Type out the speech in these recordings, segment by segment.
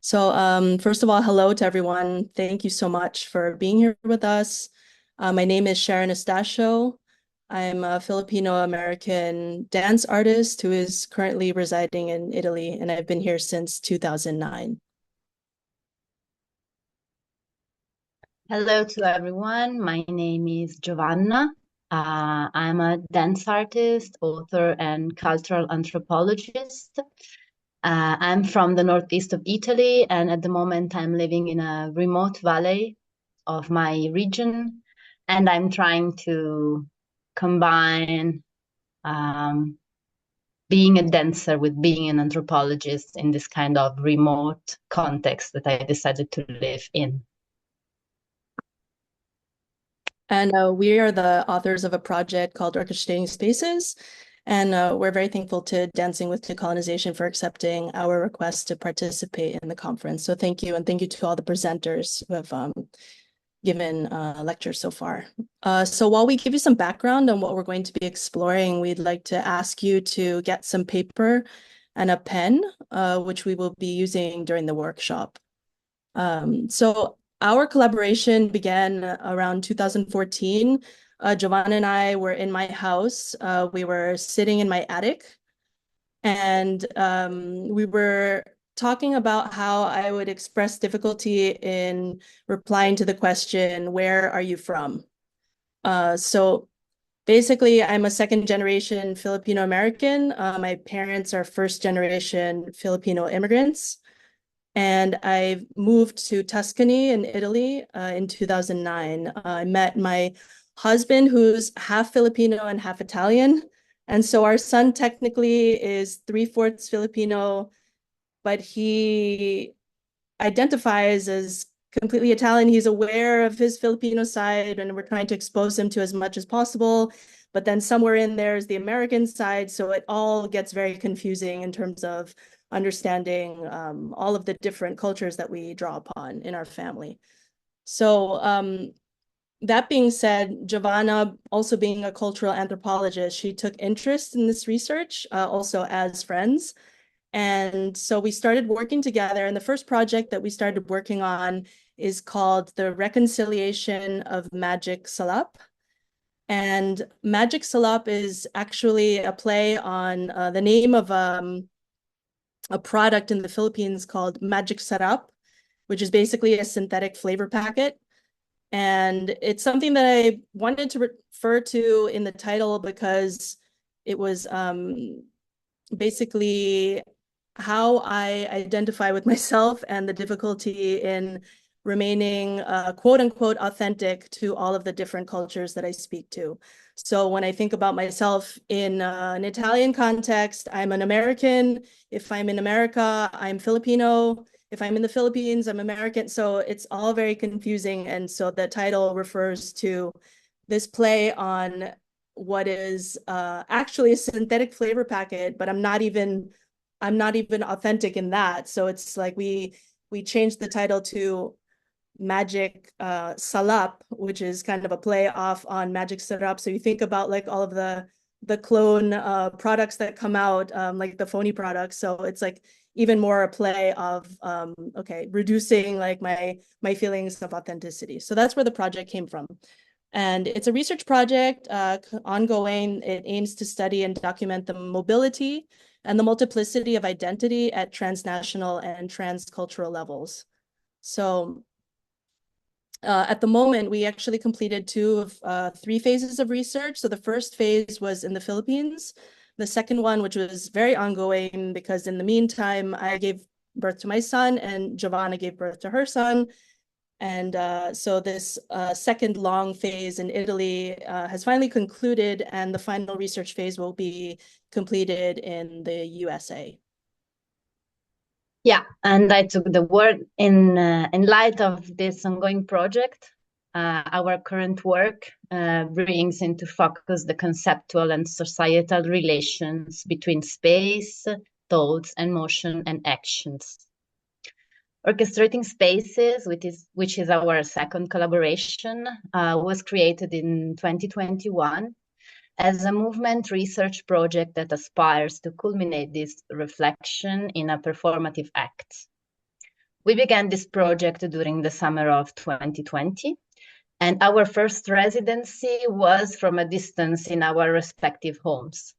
First of all, hello to everyone. Thank you so much for being here with us. My name is Sharon Estacio. I'm a Filipino-American dance artist who is currently residing in Italy, and I've been here since 2009. Hello to everyone. My name is Giovanna. I'm a dance artist, author, and cultural anthropologist. I'm from the northeast of Italy, and at the moment I'm living in a remote valley of my region, and I'm trying to combine being a dancer with being an anthropologist in this kind of remote context that I decided to live in. And we are the authors of a project called Orchestrating Spaces. And we're very thankful to Dancing with Decolonization for accepting our request to participate in the conference. So thank you. And thank you to all the presenters who have given lectures so far. So while we give you some background on what we're going to be exploring, we'd like to ask you to get some paper and a pen, which we will be using during the workshop. So our collaboration began around 2014. Giovanna and I were in my house. We were sitting in my attic, and we were talking about how I would express difficulty in replying to the question, where are you from? So basically, I'm a second generation Filipino-American. My parents are first generation Filipino immigrants. And I moved to Tuscany in Italy in 2009. I met my husband, who's half Filipino and half Italian. And so our son technically is 3/4 Filipino, but he identifies as completely Italian. He's aware of his Filipino side, and we're trying to expose him to as much as possible. But then somewhere in there is the American side. So it all gets very confusing in terms of understanding all of the different cultures that we draw upon in our family. So that being said, Giovanna, also being a cultural anthropologist, she took interest in this research, also as friends. And so we started working together. And the first project that we started working on is called The Reconciliation of Magic Salap. And Magic Salap is actually a play on the name of a product in the Philippines called Magic Sarap, which is basically a synthetic flavor packet. And it's something that I wanted to refer to in the title because it was basically how I identify with myself and the difficulty in remaining quote unquote authentic to all of the different cultures that I speak to. So when I think about myself in an Italian context, I'm an American. If I'm in America, I'm Filipino. If I'm in the Philippines, I'm American. So it's all very confusing. And so the title refers to this play on what is actually a synthetic flavor packet, but I'm not even authentic in that. So it's like we changed the title to Magic Salap, which is kind of a play off on Magic Syrup. So you think about like all of the clone products that come out, like the phony products. So it's like even more a play of okay, reducing like my feelings of authenticity. So that's where the project came from. And it's a research project ongoing. It aims to study and document the mobility and the multiplicity of identity at transnational and transcultural levels. So at the moment, we actually completed two of three phases of research. So the first phase was in the Philippines. The second one, which was very ongoing because in the meantime, I gave birth to my son and Giovanna gave birth to her son. And so this second long phase in Italy has finally concluded, and the final research phase will be completed in the USA. Yeah, and I took the word in light of this ongoing project. Our current work brings into focus the conceptual and societal relations between space, thoughts, and motion and actions. Orchestrating Spaces, which is our second collaboration, was created in 2021 as a movement research project that aspires to culminate this reflection in a performative act. We began this project during the summer of 2020, and our first residency was from a distance in our respective homes.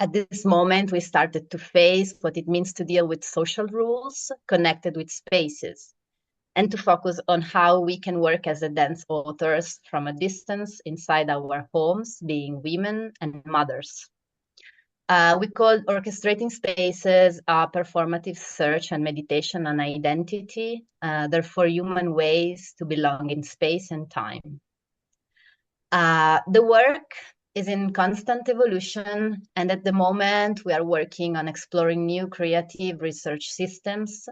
At this moment, we started to face what it means to deal with social rules connected with spaces, and to focus on how we can work as a dance authors from a distance inside our homes, being women and mothers. We called Orchestrating Spaces a performative search and meditation on identity, therefore human ways to belong in space and time. The work is in constant evolution, and at the moment we are working on exploring new creative research systems,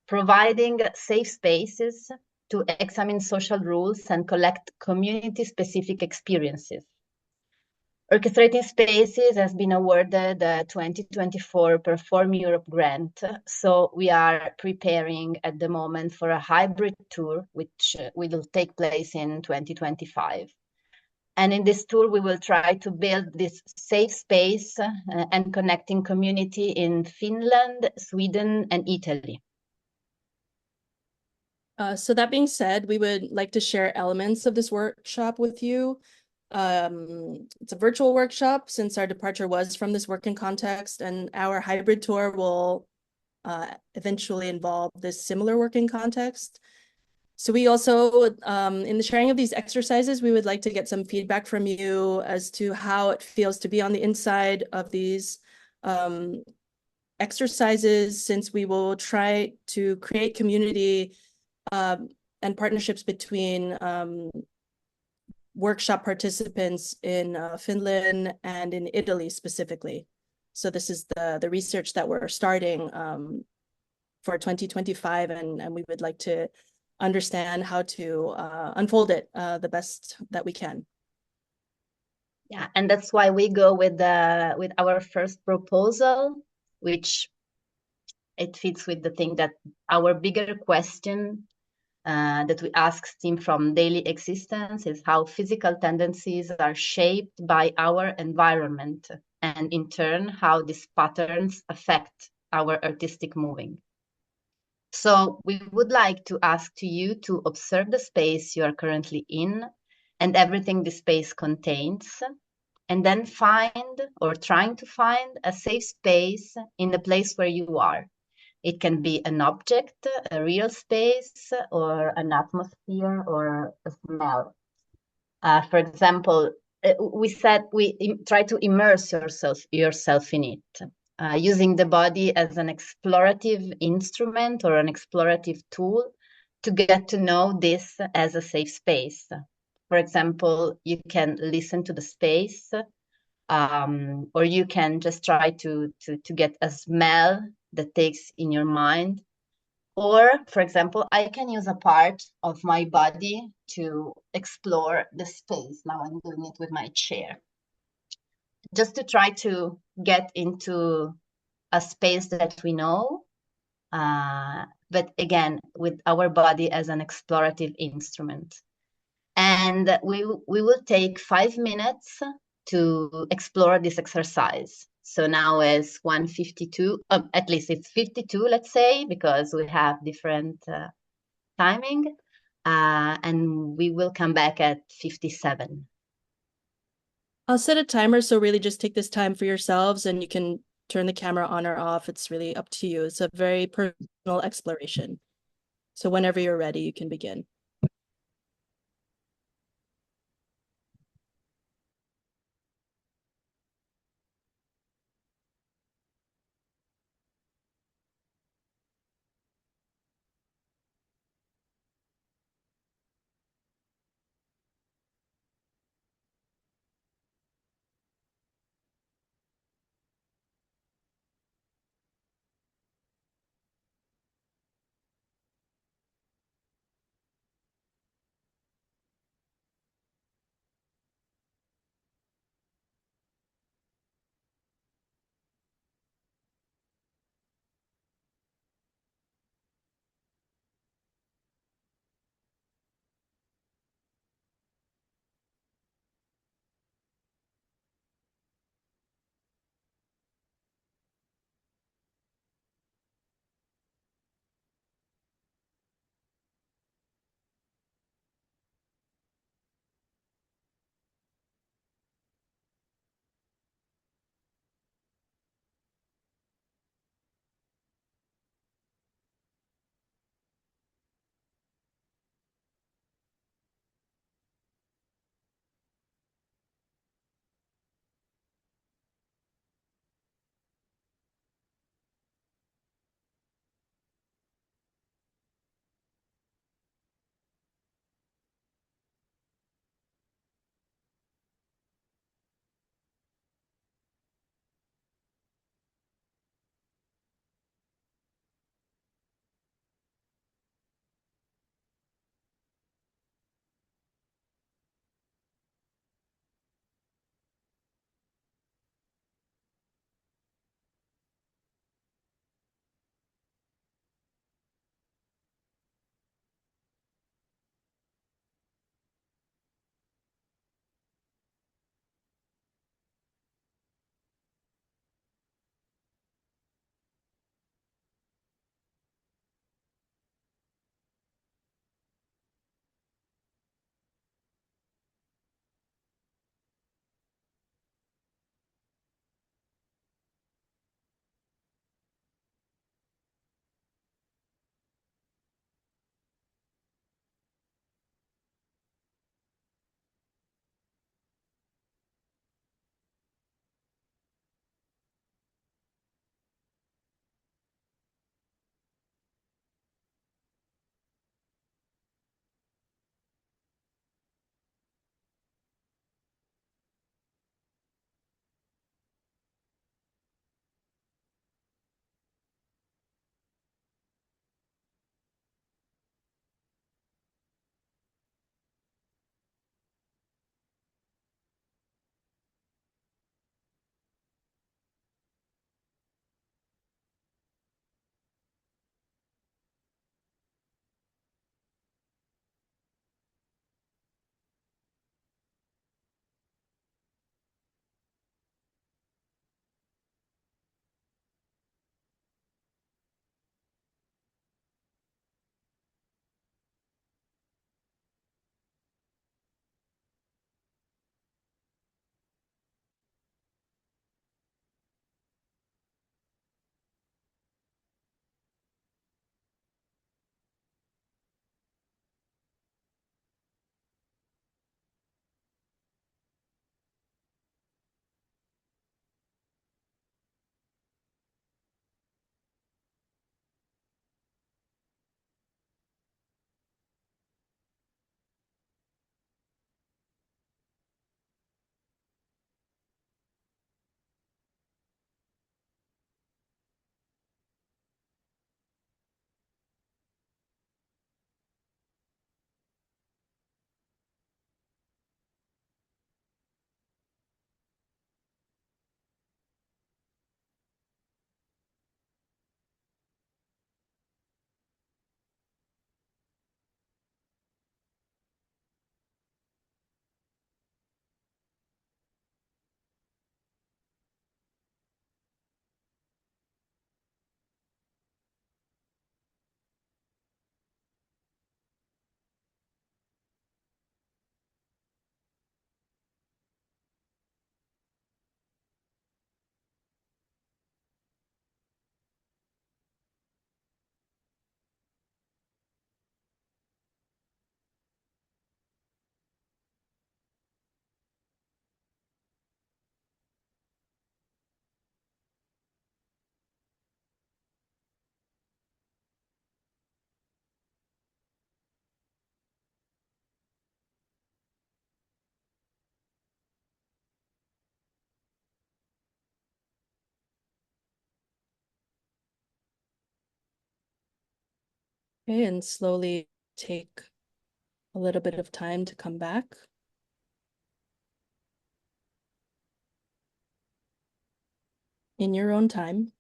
providing safe spaces to examine social rules and collect community-specific experiences. Orchestrating Spaces has been awarded the 2024 Perform Europe grant, so we are preparing at the moment for a hybrid tour, which will take place in 2025. And in this tour, we will try to build this safe space and connecting community in Finland, Sweden, and Italy. So that being said, we would like to share elements of this workshop with you. It's a virtual workshop since our departure was from this working context, and our hybrid tour will eventually involve this similar working context. So we also, in the sharing of these exercises, we would like to get some feedback from you as to how it feels to be on the inside of these exercises, since we will try to create community and partnerships between workshop participants in Finland and in Italy specifically. So this is the research that we're starting for 2025, and we would like to understand how to unfold it the best that we can. Yeah, and that's why we go with our first proposal, which it fits with the thing that our bigger question that we ask steam from daily existence is how physical tendencies are shaped by our environment, and in turn, how these patterns affect our artistic moving. So we would like to ask to you to observe the space you are currently in and everything the space contains, and then find or trying to find a safe space in the place where you are. It can be an object, a real space, or an atmosphere, or a smell. For example, we said try to immerse yourself in it, using the body as an explorative instrument or an explorative tool to get to know this as a safe space. For example, you can listen to the space, or you can just try to get a smell that takes in your mind. Or, for example, I can use a part of my body to explore the space. Now I'm doing it with my chair. Just to try to get into a space that we know, but again, with our body as an explorative instrument. And we will take 5 minutes to explore this exercise. So now is 1:52, at least it's 52, let's say, because we have different timing, and we will come back at 57. I'll set a timer, so really just take this time for yourselves, and you can turn the camera on or off. It's really up to you. It's a very personal exploration. So whenever you're ready, you can begin. Okay, and slowly take a little bit of time to come back. In your own time.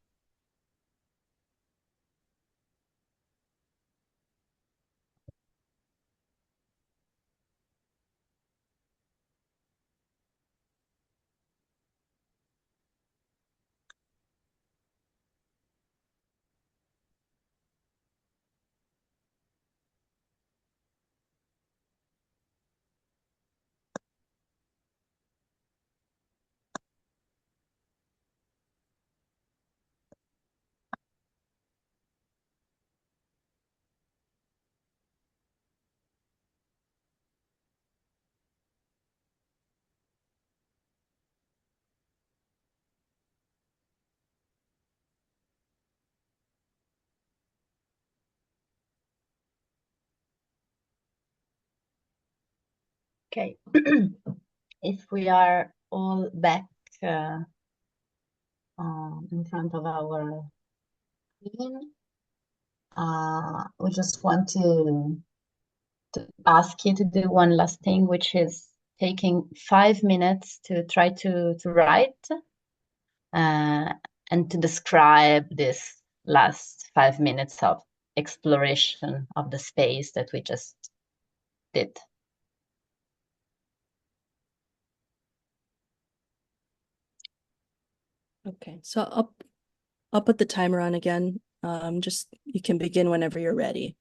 Okay. If we are all back in front of our screen, we just want to ask you to do one last thing, which is taking 5 minutes to try to write and to describe this last 5 minutes of exploration of the space that we just did. Okay, so I'll put the timer on again. Just you can begin whenever you're ready.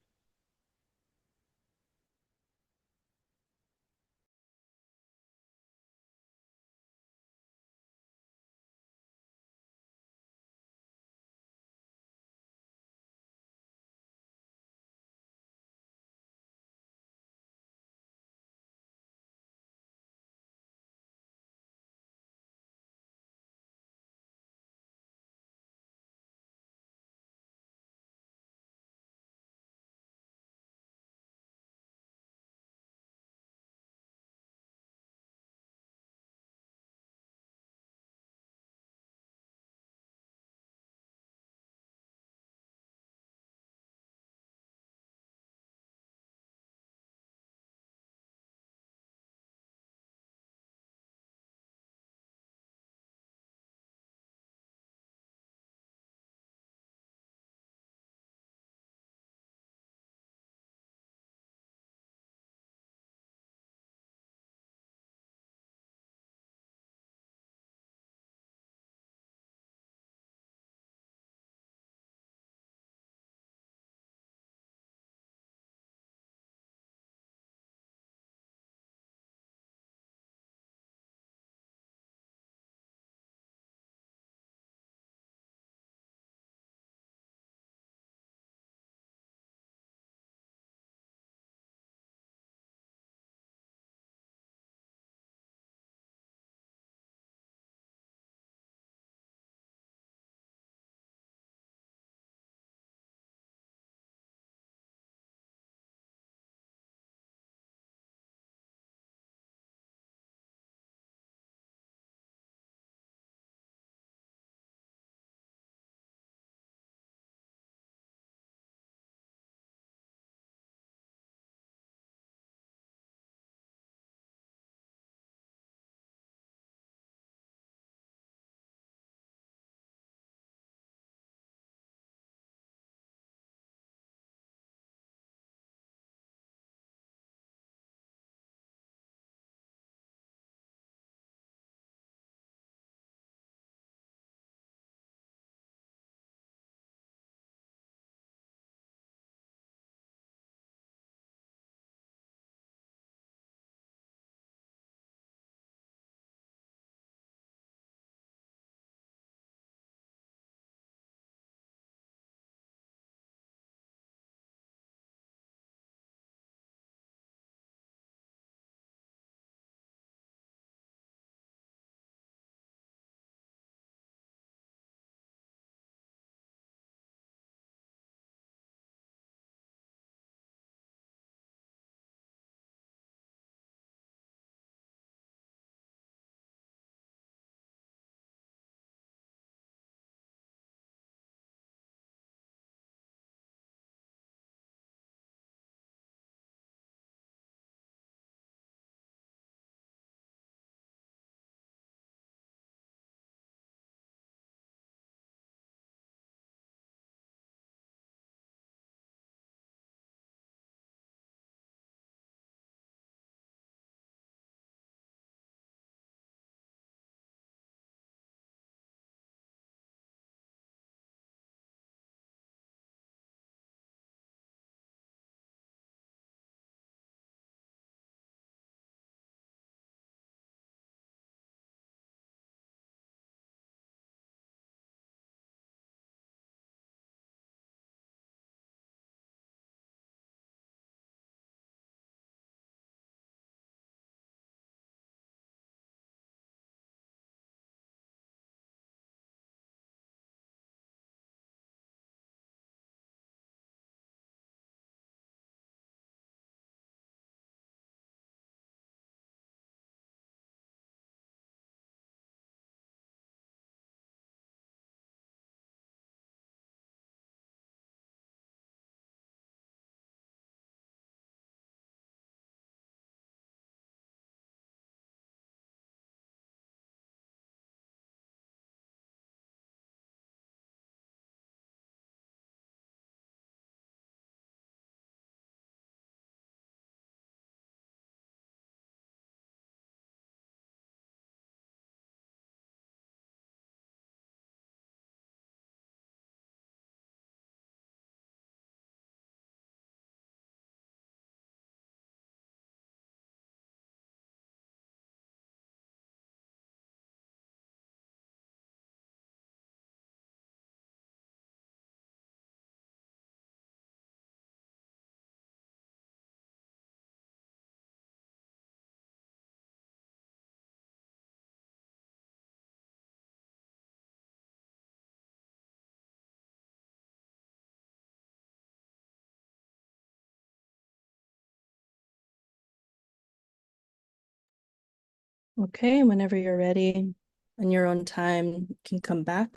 Okay, whenever you're ready, in your own time, you can come back.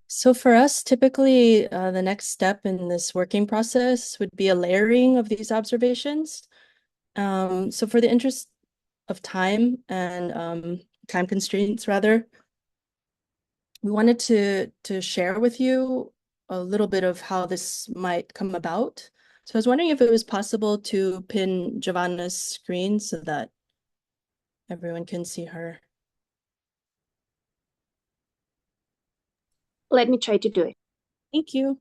So for us, typically, the next step in this working process would be a layering of these observations. So for the interest of time and time constraints, rather, we wanted to share with you a little bit of how this might come about. So I was wondering if it was possible to pin Giovanna's screen so that everyone can see her. Let me try to do it. Thank you.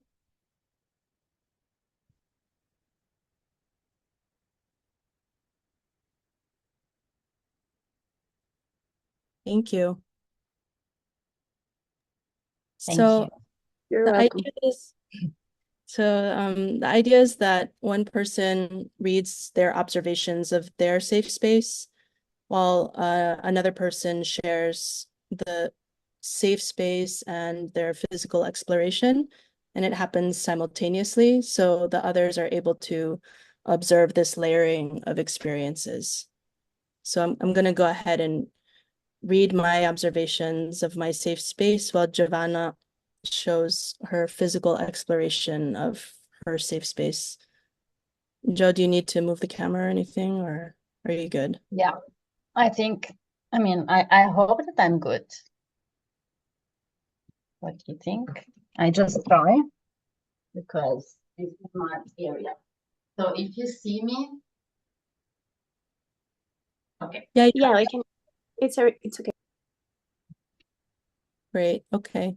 Thank you. Thank So you. You're the welcome. idea is that one person reads their observations of their safe space, while another person shares the safe space and their physical exploration, and it happens simultaneously, so the others are able to observe this layering of experiences. So I'm going to go ahead and read my observations of my safe space while Giovanna shows her physical exploration of her safe space. Joe, do you need to move the camera or anything, or are you good? Yeah, I hope that I'm good. What do you think? I just try because this is my area. So if you see me, okay. Yeah, I can. It's okay. Great. Okay.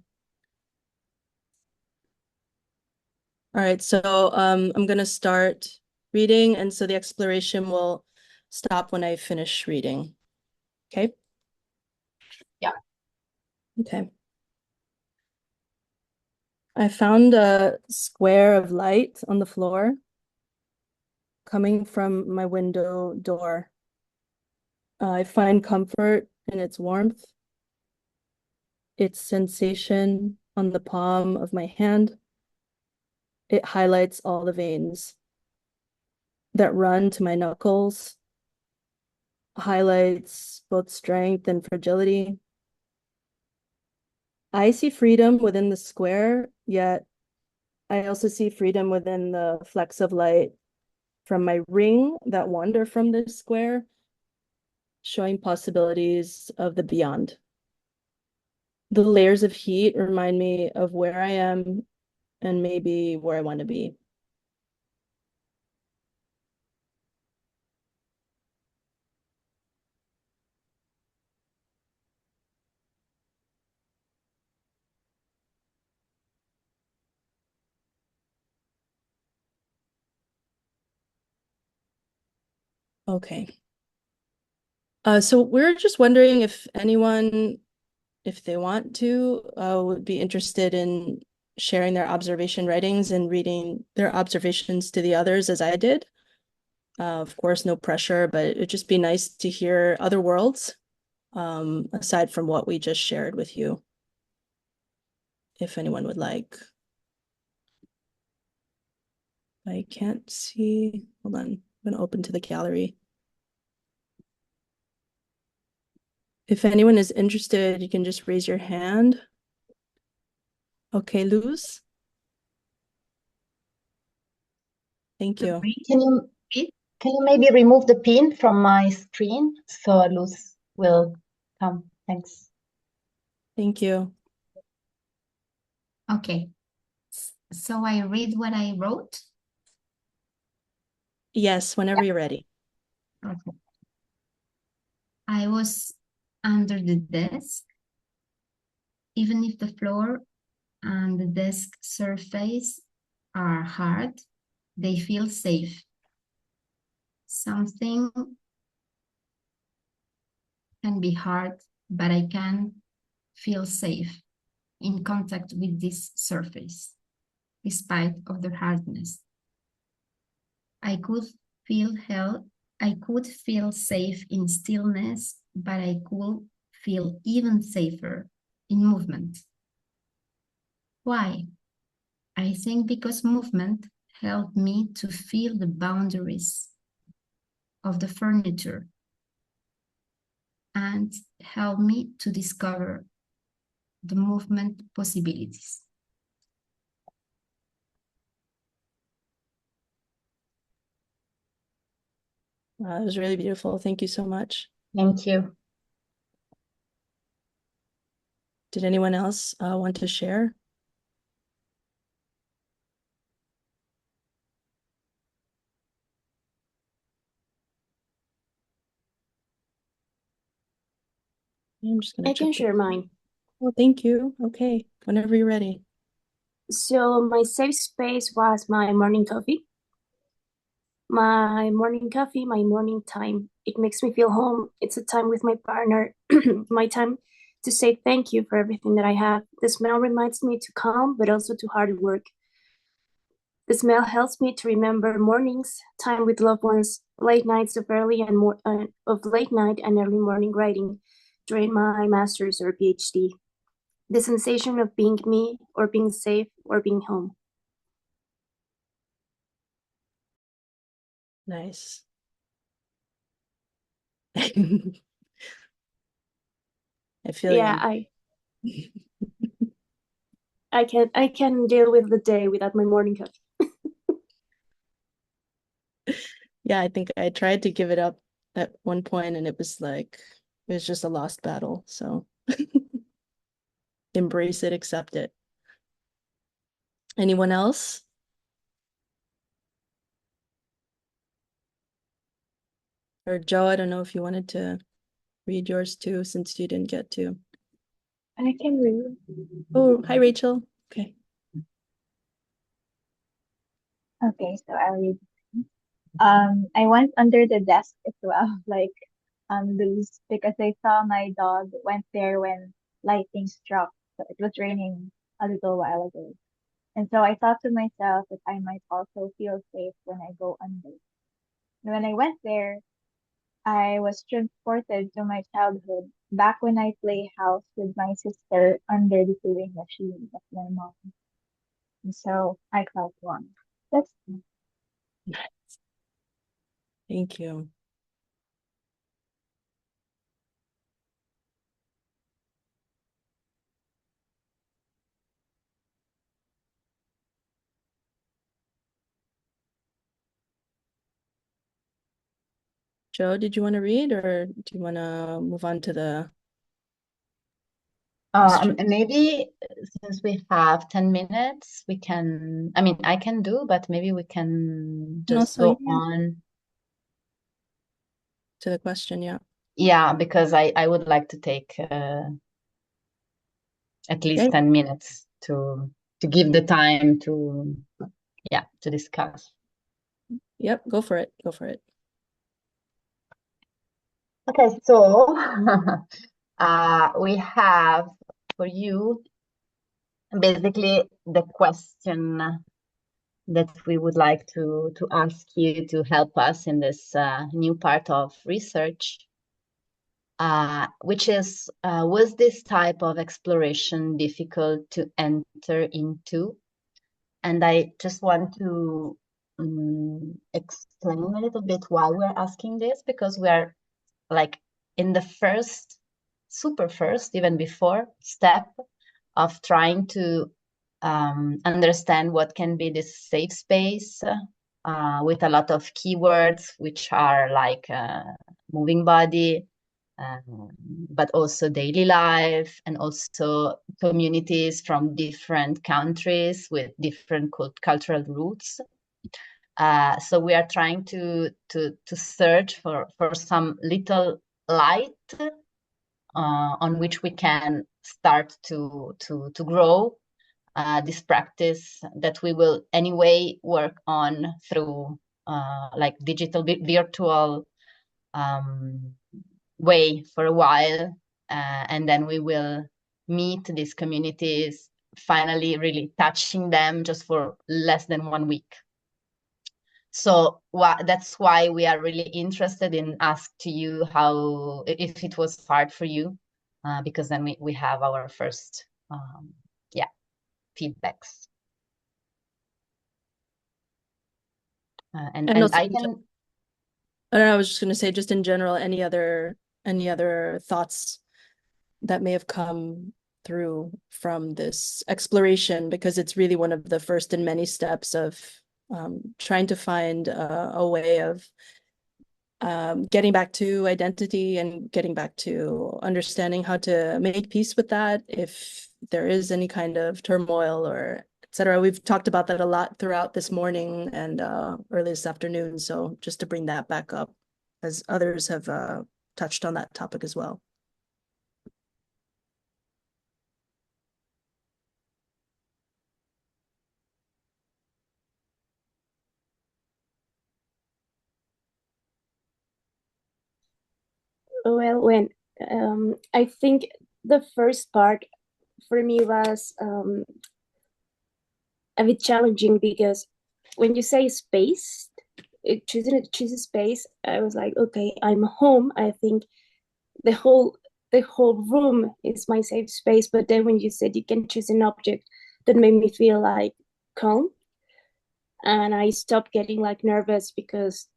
All right. So I'm going to start reading, and so the exploration will stop when I finish reading. Okay? Yeah. Okay. I found a square of light on the floor coming from my window door. I find comfort in its warmth, its sensation on the palm of my hand. It highlights all the veins that run to my knuckles, highlights both strength and fragility. I see freedom within the square, yet I also see freedom within the flecks of light from my ring that wander from this square, showing possibilities of the beyond. The layers of heat remind me of where I am and maybe where I want to be. Okay. So we're just wondering if anyone, if they want to, would be interested in sharing their observation writings and reading their observations to the others as I did. Of course, no pressure, but it'd just be nice to hear other worlds, aside from what we just shared with you, if anyone would like. I can't see. Hold on. I'm going to open to the gallery. If anyone is interested, you can just raise your hand. Okay, Luz. Thank you. Can you maybe remove the pin from my screen so Luz will come? Thanks. Thank you. Okay. So I read what I wrote. Yes, whenever you're ready. Okay. I was under the desk. Even if the floor and the desk surface are hard, they feel safe. Something can be hard, but I can feel safe in contact with this surface, despite of the hardness. I could feel held I could feel safe in stillness, but I could feel even safer in movement. Why? I think because movement helped me to feel the boundaries of the furniture and helped me to discover the movement possibilities. Wow, that was really beautiful. Thank you so much. Thank you. Did anyone else want to share? I'm just gonna I can check. share mine. Oh, thank you. Okay, whenever you're ready. So my safe space was my morning coffee. My morning coffee, my morning time. It makes me feel home. It's a time with my partner, my time to say thank you for everything that I have. The smell reminds me to calm, but also to hard work. The smell helps me to remember mornings, time with loved ones, late nights of late night and early morning writing during my master's or PhD. The sensation of being me, or being safe, or being home. Nice. I feel Yeah, you. I can deal with the day without my morning coffee. Yeah, I think I tried to give it up at one point and it was just a lost battle. So embrace it, accept it. Anyone else? Or Joe, I don't know if you wanted to read yours too, since you didn't get to. I can read. Oh, hi, Rachel. Okay. Okay, so I'll read. I went under the desk as well, like loose, because I saw my dog went there when lightning struck. So it was raining a little while ago. And so I thought to myself that I might also feel safe when I go under. And when I went there, I was transported to my childhood, back when I play house with my sister under the sewing machine of my mom. And so I felt warm. That's Thank you. Joe, did you want to read or do you want to move on to the question? Maybe since we have 10 minutes, we can, I mean, I can do, but maybe we can just Also, go yeah, on. to the question, yeah. Yeah, because I would like to take at least Okay. 10 minutes to give the time to, yeah, to discuss. Yep, go for it. Go for it. Okay, so we have for you basically the question that we would like to ask you to help us in this new part of research, which is, was this type of exploration difficult to enter into? And I just want to explain a little bit why we're asking this, because we are like in the super first, even before step of trying to understand what can be this safe space with a lot of keywords, which are like moving body, but also daily life, and also communities from different countries with different cultural roots. So we are trying to search for some little light on which we can start to grow this practice that we will anyway work on through like digital virtual way for a while, and then we will meet these communities, finally really touching them just for less than 1 week. So that's why we are really interested in ask to you how, if it was hard for you, because then we have our first feedbacks. And also, I can. I don't know, I was just going to say, just in general, any other thoughts that may have come through from this exploration, because it's really one of the first in many steps of trying to find a way of getting back to identity and getting back to understanding how to make peace with that if there is any kind of turmoil or etc. We've talked about that a lot throughout this morning and early this afternoon. So just to bring that back up, as others have touched on that topic as well. Well, when I think the first part for me was a bit challenging, because when you say space, choose a space, I was like, okay, I'm home. I think the whole room is my safe space. But then when you said you can choose an object, that made me feel like calm, and I stopped getting like nervous, because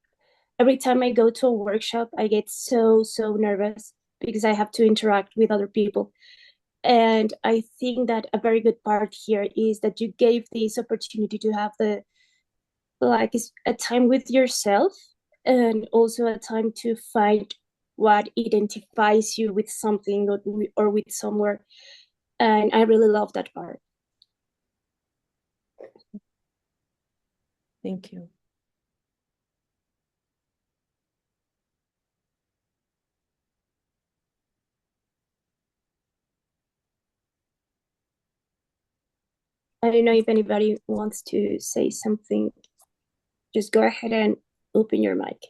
every time I go to a workshop, I get so nervous because I have to interact with other people. And I think that a very good part here is that you gave this opportunity to have a time with yourself, and also a time to find what identifies you with something or with somewhere. And I really love that part. Thank you. I don't know if anybody wants to say something. Just go ahead and open your mic.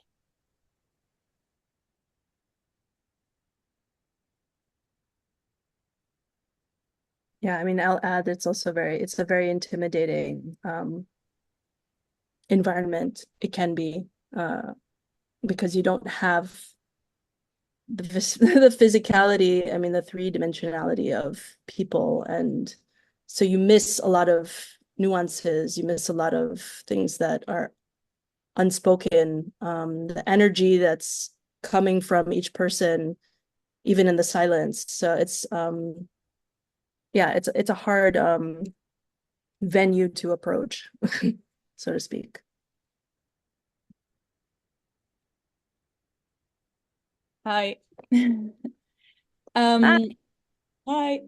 Yeah, I mean, I'll add, it's a very intimidating environment. It can be because you don't have the physicality, I mean, the three-dimensionality of people. And so you miss a lot of nuances, you miss a lot of things that are unspoken, the energy that's coming from each person, even in the silence. So it's it's a hard venue to approach, so to speak. Hi. Hi. Hi.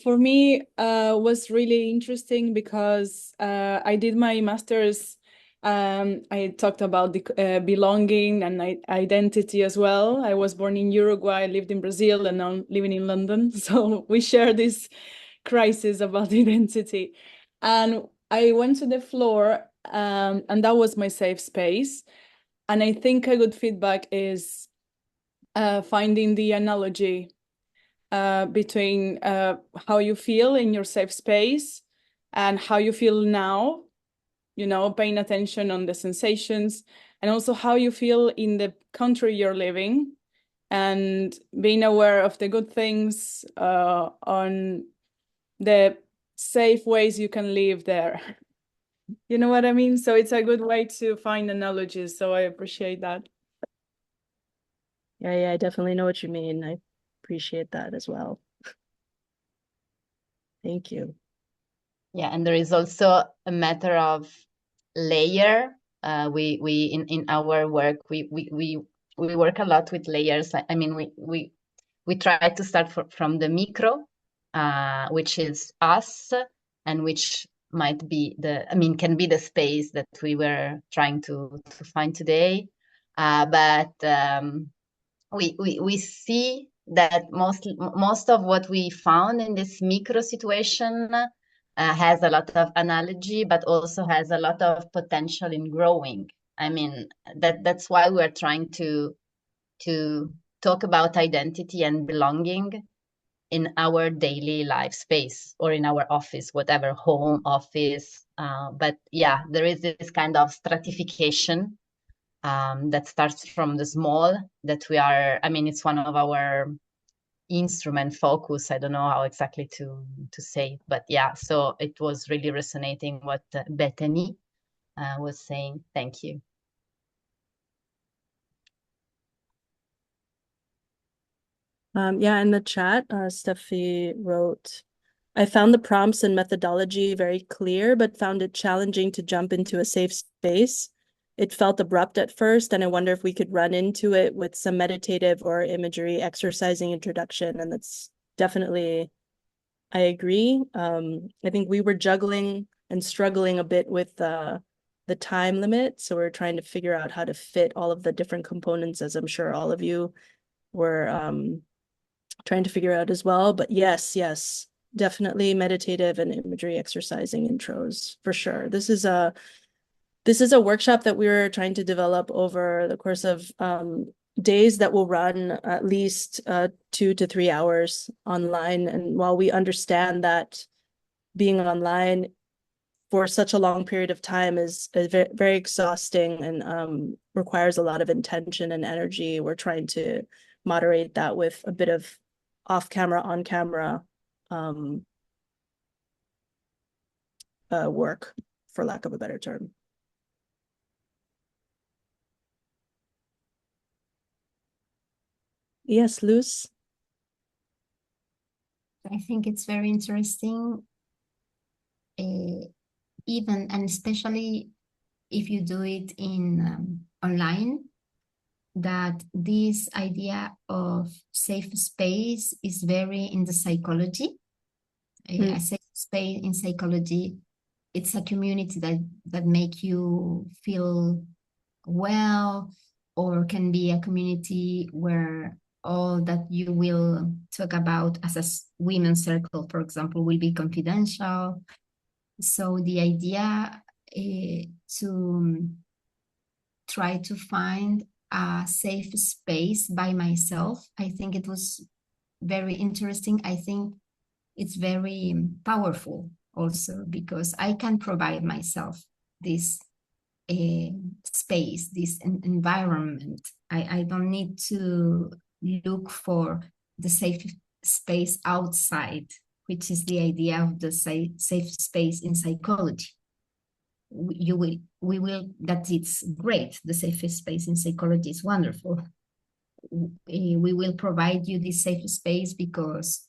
For me, was really interesting because I did my master's. I talked about the belonging and identity as well. I was born in Uruguay, lived in Brazil, and now I'm living in London. So we share this crisis about identity. And I went to the floor, and that was my safe space. And I think a good feedback is finding the analogy between how you feel in your safe space and how you feel now, paying attention on the sensations, and also how you feel in the country you're living, and being aware of the good things, on the safe ways you can live there. You know what I mean? So it's a good way to find analogies. So I appreciate that. Yeah, I definitely know what you mean. I appreciate that as well. Thank you. Yeah, and there is also a matter of layer. We in our work we work a lot with layers. I mean, we try to start from the micro, which is us, and which might be can be the space that we were trying to find today. But we see that most of what we found in this micro situation has a lot of analogy, but also has a lot of potential in growing. I mean, that's why we're trying to talk about identity and belonging, in our daily life space or in our office, whatever, home, office. But yeah, there is this kind of stratification that starts from the small, that we are, I mean, it's one of our instrument focus. I don't know how exactly to say it, but yeah, so it was really resonating what Bethany was saying. Thank you. Yeah, in the chat, Steffi wrote, I found the prompts and methodology very clear, but found it challenging to jump into a safe space. It felt abrupt at first, and I wonder if we could run into it with some meditative or imagery exercising introduction. And that's definitely, I agree. I think we were juggling and struggling a bit with the time limit. So we're trying to figure out how to fit all of the different components, as I'm sure all of you were trying to figure out as well. But yes, definitely meditative and imagery exercising intros for sure. This is a workshop that we were trying to develop over the course of days that will run at least 2 to 3 hours online. And while we understand that being online for such a long period of time is very, very exhausting and requires a lot of intention and energy, we're trying to moderate that with a bit of off-camera, on-camera work, for lack of a better term. Yes, Luz? I think it's very interesting, even and especially if you do it in online, that this idea of safe space is very in the psychology. A safe space in psychology, it's a community that make you feel well, or can be a community where all that you will talk about as a women's circle, for example, will be confidential. So the idea to try to find a safe space by myself, I think it was very interesting. I think it's very powerful also, because I can provide myself this space, this environment. I don't need to look for the safe space outside, which is the idea of the safe space in psychology. We will, that it's great. The safe space in psychology is wonderful. We will provide you this safe space because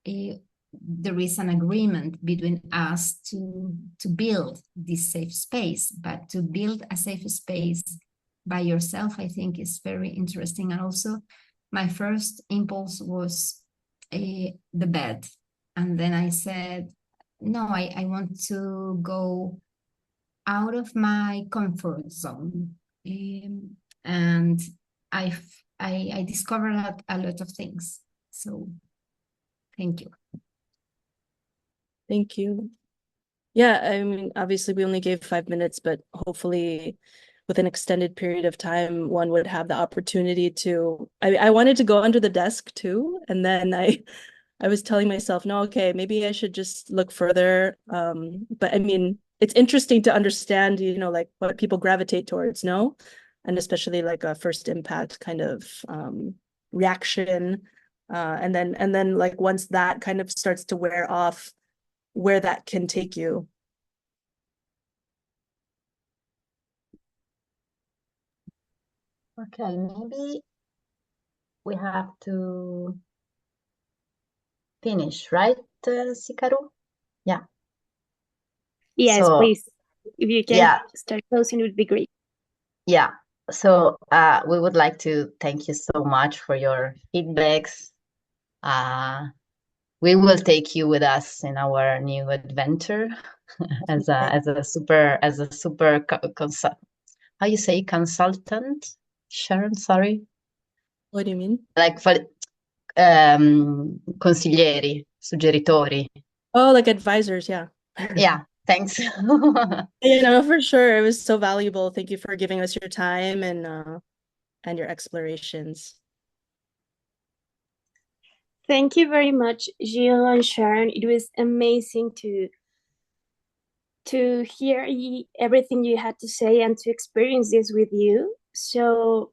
there is an agreement between us to build this safe space. But to build a safe space by yourself, I think is very interesting. And also my first impulse was the bed. And then I said, no, I want to go out of my comfort zone. And I discovered a lot of things. So thank you. Thank you. Yeah, I mean, obviously we only gave 5 minutes, but hopefully with an extended period of time, one would have the opportunity to, I wanted to go under the desk too. And then I was telling myself, no, okay, maybe I should just look further. But I mean, it's interesting to understand, you know, like what people gravitate towards, no? And especially like a first impact kind of reaction. And then like once that kind of starts to wear off, where that can take you. Okay, maybe we have to finish, right, Sikaru? Yeah. Yes, so, please. If you can start closing, it would be great. Yeah. So we would like to thank you so much for your feedbacks. We will take you with us in our new adventure as a super how you say consultant, Sharon? Sorry. What do you mean? Like consiglieri, suggeritori. Oh, like advisors, yeah. Yeah, thanks. You know, for sure. It was so valuable. Thank you for giving us your time and your explorations. Thank you very much, Jill and Sharon. It was amazing to hear everything you had to say and to experience this with you. So